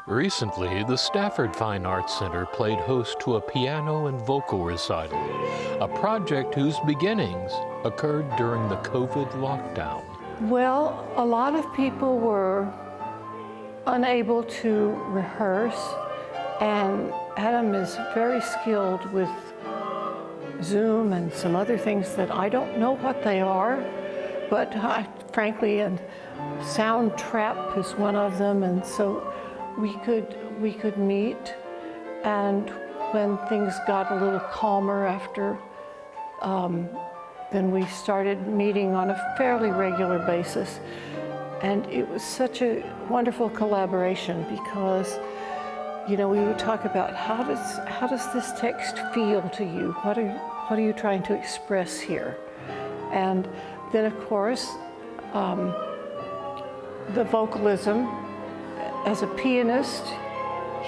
Recently, the Stafford Fine Arts Center played host to a piano and vocal recital, a project whose beginnings occurred during the COVID lockdown. Well, a lot of people were unable to rehearse, and Adam is very skilled with Zoom and some other things that I don't know what they are, but frankly, and sound trap is one of them, and so we could meet, and when things got a little calmer after, then we started meeting on a fairly regular basis. And it was such a wonderful collaboration because, you know, we would talk about how does this text feel to you? What are you trying to express here? And then, of course, the vocalism. As a pianist,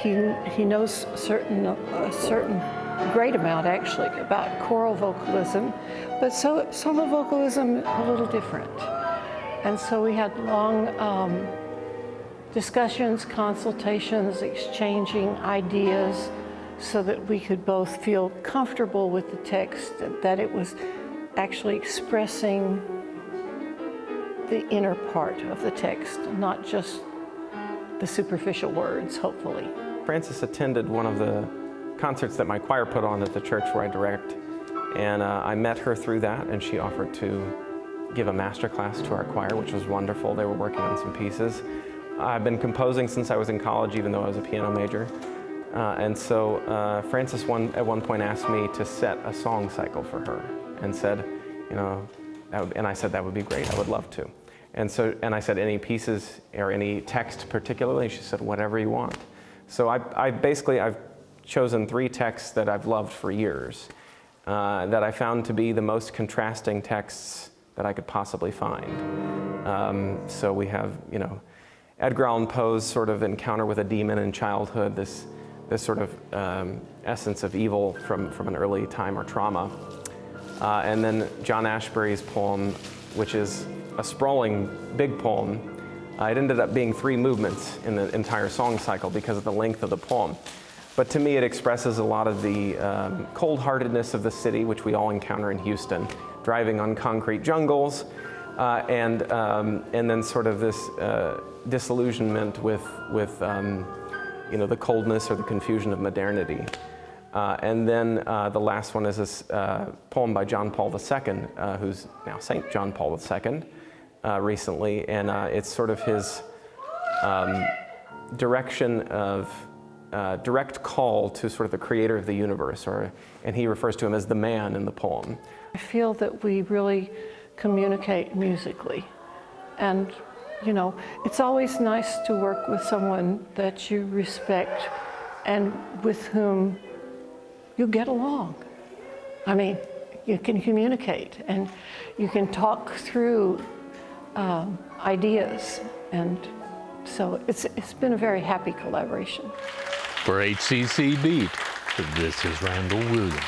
he knows a certain great amount actually about choral vocalism, but solo vocalism a little different. And so we had long discussions, consultations, exchanging ideas so that we could both feel comfortable with the text, that it was actually expressing the inner part of the text, not just the superficial words, hopefully. Frances attended one of the concerts that my choir put on at the church where I direct, and I met her through that, and she offered to give a master class to our choir, which was wonderful. They were working on some pieces. I've been composing since I was in college, even though I was a piano major. And so Frances at one point asked me to set a song cycle for her and said, you know, and I said that would be great, I would love to. And I said, any pieces or any text particularly? She said, whatever you want. So I've chosen 3 texts that I've loved for years, that I found to be the most contrasting texts that I could possibly find. So we have, you know, Edgar Allan Poe's sort of encounter with a demon in childhood, this sort of essence of evil from an early time or trauma. And then John Ashbery's poem, which is a sprawling, big poem. It ended up being 3 movements in the entire song cycle because of the length of the poem. But to me, it expresses a lot of the cold-heartedness of the city, which we all encounter in Houston, driving on concrete jungles, and then sort of this disillusionment with you know, the coldness or the confusion of modernity. And then the last one is this poem by John Paul II, who's now St. John Paul II, recently, and it's sort of his direction of direct call to sort of the creator of the universe, and he refers to him as the man in the poem. I feel that we really communicate musically, and you know, it's always nice to work with someone that you respect and with whom you get along. I mean, you can communicate and you can talk through ideas, and so it's been a very happy collaboration. For HCC Beat, this is Randall Williams.